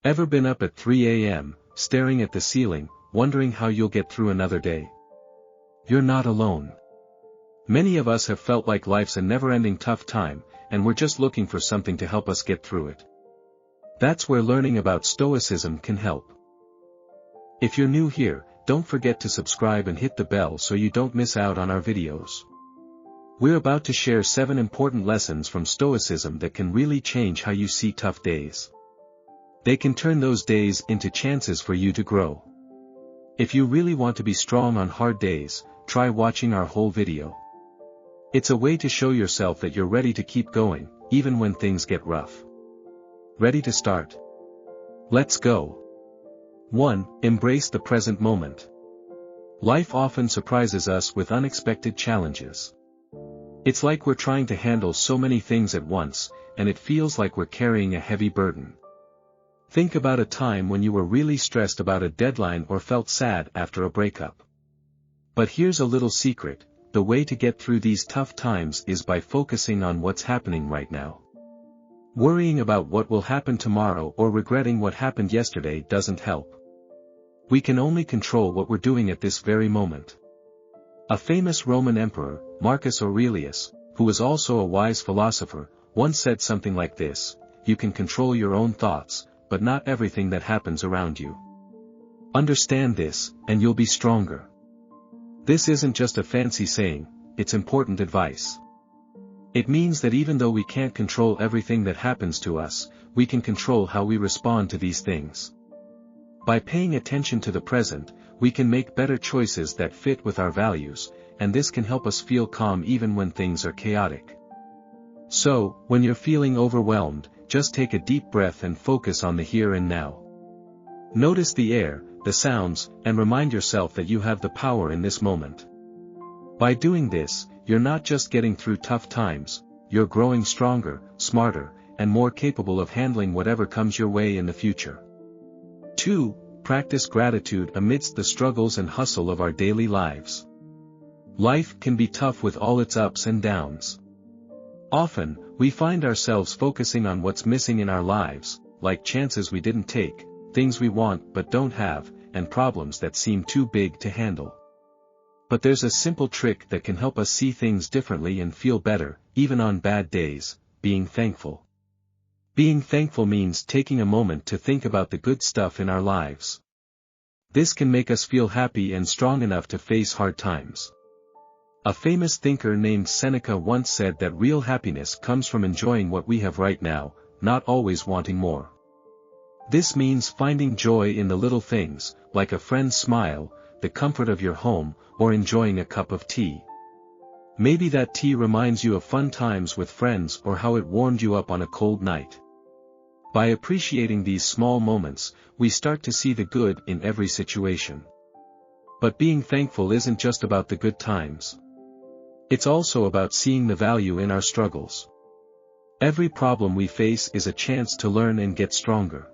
Ever been up at 3 a.m., staring at the ceiling, wondering how you'll get through another day? You're not alone. Many of us have felt like life's a never-ending tough time, and we're just looking for something to help us get through it. That's where learning about Stoicism can help. If you're new here, don't forget to subscribe and hit the bell so you don't miss out on our videos. We're about to share 7 important lessons from Stoicism that can really change how you see tough days. They can turn those days into chances for you to grow. If you really want to be strong on hard days, try watching our whole video. It's a way to show yourself that you're ready to keep going, even when things get rough. Ready to start? Let's go. 1. Embrace the present moment. Life often surprises us with unexpected challenges. It's like we're trying to handle so many things at once, and it feels like we're carrying a heavy burden. Think about a time when you were really stressed about a deadline or felt sad after a breakup. But here's a little secret: the way to get through these tough times is by focusing on what's happening right now. Worrying about what will happen tomorrow or regretting what happened yesterday doesn't help. We can only control what we're doing at this very moment. A famous Roman emperor, Marcus Aurelius, who was also a wise philosopher, once said something like this: "You can control your own thoughts, but not everything that happens around you." Understand this, and you'll be stronger. This isn't just a fancy saying, it's important advice. It means that even though we can't control everything that happens to us, we can control how we respond to these things. By paying attention to the present, we can make better choices that fit with our values, and this can help us feel calm even when things are chaotic. So, when you're feeling overwhelmed, just take a deep breath and focus on the here and now. Notice the air, the sounds, and remind yourself that you have the power in this moment. By doing this, you're not just getting through tough times, you're growing stronger, smarter, and more capable of handling whatever comes your way in the future. 2. Practice gratitude amidst the struggles and hustle of our daily lives. Life can be tough with all its ups and downs. Often, we find ourselves focusing on what's missing in our lives, like chances we didn't take, things we want but don't have, and problems that seem too big to handle. But there's a simple trick that can help us see things differently and feel better, even on bad days: being thankful. Being thankful means taking a moment to think about the good stuff in our lives. This can make us feel happy and strong enough to face hard times. A famous thinker named Seneca once said that real happiness comes from enjoying what we have right now, not always wanting more. This means finding joy in the little things, like a friend's smile, the comfort of your home, or enjoying a cup of tea. Maybe that tea reminds you of fun times with friends or how it warmed you up on a cold night. By appreciating these small moments, we start to see the good in every situation. But being thankful isn't just about the good times. It's also about seeing the value in our struggles. Every problem we face is a chance to learn and get stronger.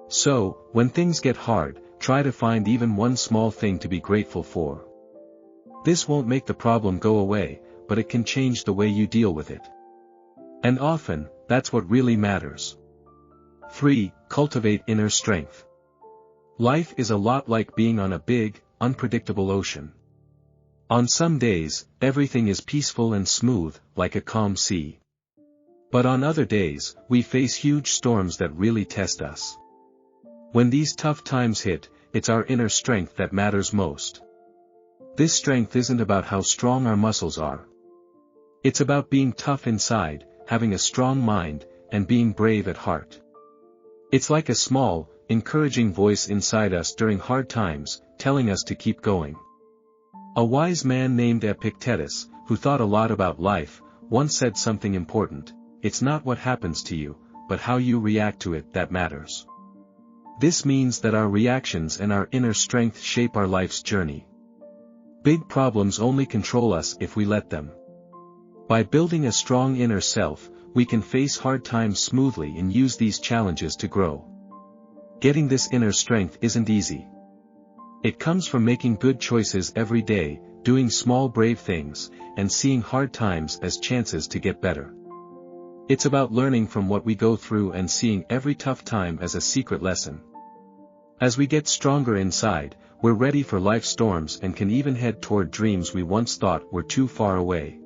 So, when things get hard, try to find even one small thing to be grateful for. This won't make the problem go away, but it can change the way you deal with it. And often, that's what really matters. 3. Cultivate inner strength. Life is a lot like being on a big, unpredictable ocean. On some days, everything is peaceful and smooth, like a calm sea. But on other days, we face huge storms that really test us. When these tough times hit, it's our inner strength that matters most. This strength isn't about how strong our muscles are. It's about being tough inside, having a strong mind, and being brave at heart. It's like a small, encouraging voice inside us during hard times, telling us to keep going. A wise man named Epictetus, who thought a lot about life, once said something important: "It's not what happens to you, but how you react to it that matters." This means that our reactions and our inner strength shape our life's journey. Big problems only control us if we let them. By building a strong inner self, we can face hard times smoothly and use these challenges to grow. Getting this inner strength isn't easy. It comes from making good choices every day, doing small brave things, and seeing hard times as chances to get better. It's about learning from what we go through and seeing every tough time as a secret lesson. As we get stronger inside, we're ready for life's storms and can even head toward dreams we once thought were too far away.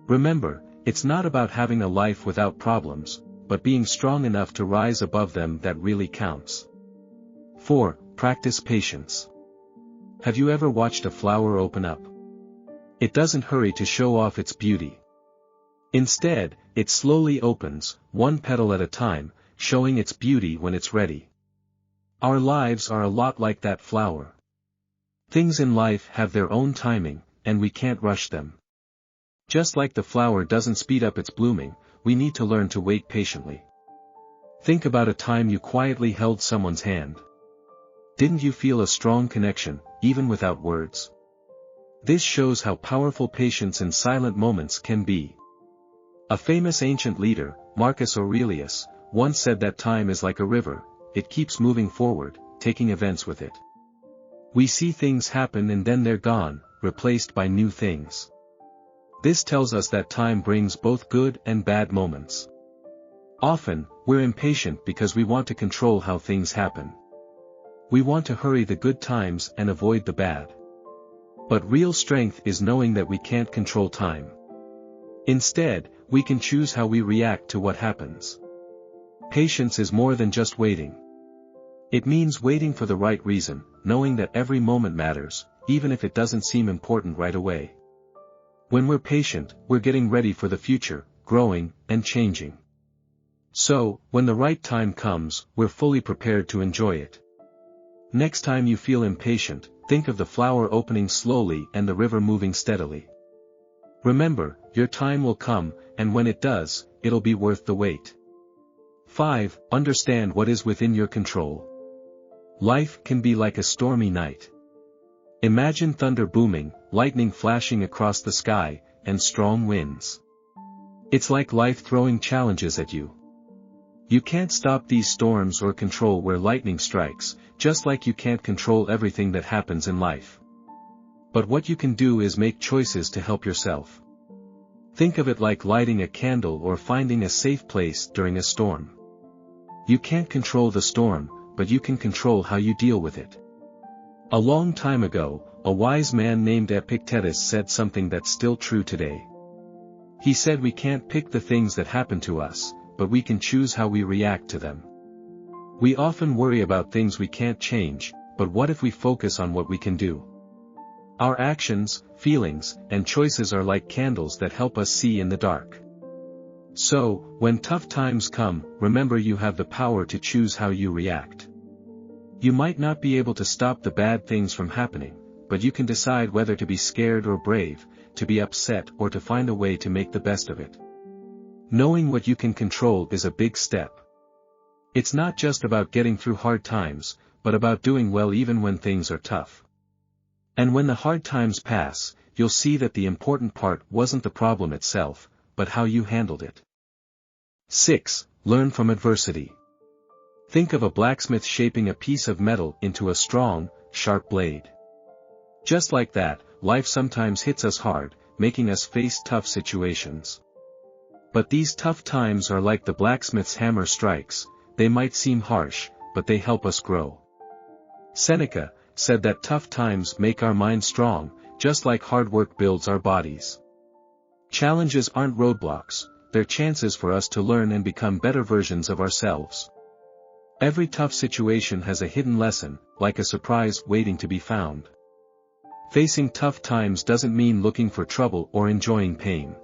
Remember, it's not about having a life without problems, but being strong enough to rise above them that really counts. 4. Practice patience. Have you ever watched a flower open up? It doesn't hurry to show off its beauty. Instead, it slowly opens, one petal at a time, showing its beauty when it's ready. Our lives are a lot like that flower. Things in life have their own timing, and we can't rush them. Just like the flower doesn't speed up its blooming, we need to learn to wait patiently. Think about a time you quietly held someone's hand. Didn't you feel a strong connection, even without words? This shows how powerful patience in silent moments can be. A famous ancient leader, Marcus Aurelius, once said that time is like a river, it keeps moving forward, taking events with it. We see things happen and then they're gone, replaced by new things. This tells us that time brings both good and bad moments. Often, we're impatient because we want to control how things happen. We want to hurry the good times and avoid the bad. But real strength is knowing that we can't control time. Instead, we can choose how we react to what happens. Patience is more than just waiting. It means waiting for the right reason, knowing that every moment matters, even if it doesn't seem important right away. When we're patient, we're getting ready for the future, growing, and changing. So, when the right time comes, we're fully prepared to enjoy it. Next time you feel impatient, think of the flower opening slowly and the river moving steadily. Remember, your time will come, and when it does, it'll be worth the wait. 5. Understand what is within your control. Life can be like a stormy night. Imagine thunder booming, lightning flashing across the sky, and strong winds. It's like life throwing challenges at you. You can't stop these storms or control where lightning strikes, just like you can't control everything that happens in life. But what you can do is make choices to help yourself. Think of it like lighting a candle or finding a safe place during a storm. You can't control the storm, but you can control how you deal with it. A long time ago, a wise man named Epictetus said something that's still true today. He said we can't pick the things that happen to us, but we can choose how we react to them. We often worry about things we can't change, but what if we focus on what we can do? Our actions, feelings, and choices are like candles that help us see in the dark. So, when tough times come, remember you have the power to choose how you react. You might not be able to stop the bad things from happening, but you can decide whether to be scared or brave, to be upset or to find a way to make the best of it. Knowing what you can control is a big step. It's not just about getting through hard times, but about doing well even when things are tough. And when the hard times pass, you'll see that the important part wasn't the problem itself, but how you handled it. 6. Learn from adversity. Think of a blacksmith shaping a piece of metal into a strong, sharp blade. Just like that, life sometimes hits us hard, making us face tough situations. But these tough times are like the blacksmith's hammer strikes, they might seem harsh, but they help us grow. Seneca said that tough times make our minds strong, just like hard work builds our bodies. Challenges aren't roadblocks, they're chances for us to learn and become better versions of ourselves. Every tough situation has a hidden lesson, like a surprise waiting to be found. Facing tough times doesn't mean looking for trouble or enjoying pain.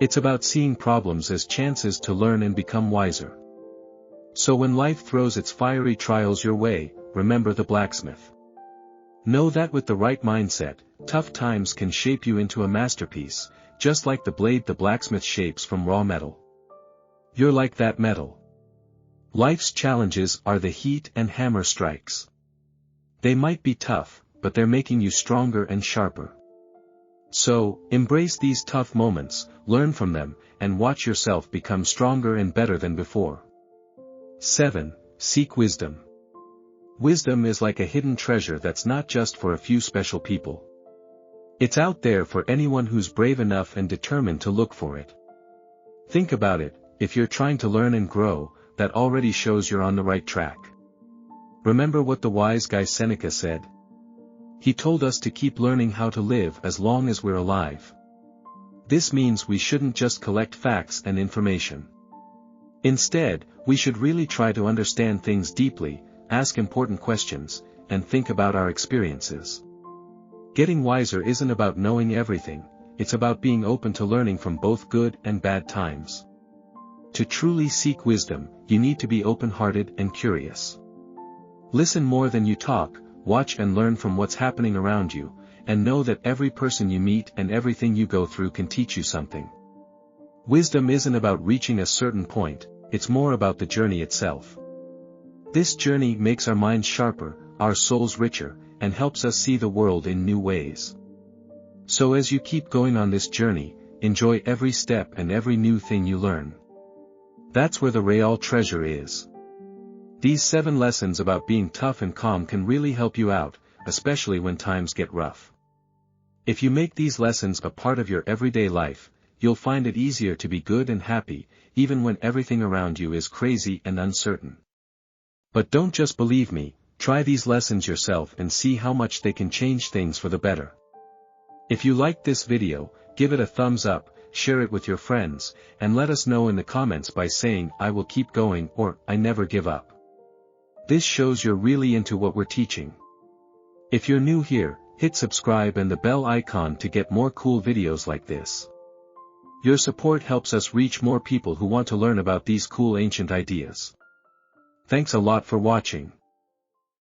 It's about seeing problems as chances to learn and become wiser. So when life throws its fiery trials your way, remember the blacksmith. Know that with the right mindset, tough times can shape you into a masterpiece, just like the blade the blacksmith shapes from raw metal. You're like that metal. Life's challenges are the heat and hammer strikes. They might be tough, but they're making you stronger and sharper. So, embrace these tough moments, learn from them, and watch yourself become stronger and better than before. 7. Seek wisdom. Wisdom is like a hidden treasure that's not just for a few special people. It's out there for anyone who's brave enough and determined to look for it. Think about it, if you're trying to learn and grow, that already shows you're on the right track. Remember what the wise guy Seneca said? He told us to keep learning how to live as long as we're alive. This means we shouldn't just collect facts and information. Instead, we should really try to understand things deeply, ask important questions, and think about our experiences. Getting wiser isn't about knowing everything, it's about being open to learning from both good and bad times. To truly seek wisdom, you need to be open-hearted and curious. Listen more than you talk, watch and learn from what's happening around you, and know that every person you meet and everything you go through can teach you something. Wisdom isn't about reaching a certain point, it's more about the journey itself. This journey makes our minds sharper, our souls richer, and helps us see the world in new ways. So as you keep going on this journey, enjoy every step and every new thing you learn. That's where the real treasure is. These 7 lessons about being tough and calm can really help you out, especially when times get rough. If you make these lessons a part of your everyday life, you'll find it easier to be good and happy, even when everything around you is crazy and uncertain. But don't just believe me, try these lessons yourself and see how much they can change things for the better. If you liked this video, give it a thumbs up, share it with your friends, and let us know in the comments by saying "I will keep going" or "I never give up." This shows you're really into what we're teaching. If you're new here, hit subscribe and the bell icon to get more cool videos like this. Your support helps us reach more people who want to learn about these cool ancient ideas. Thanks a lot for watching.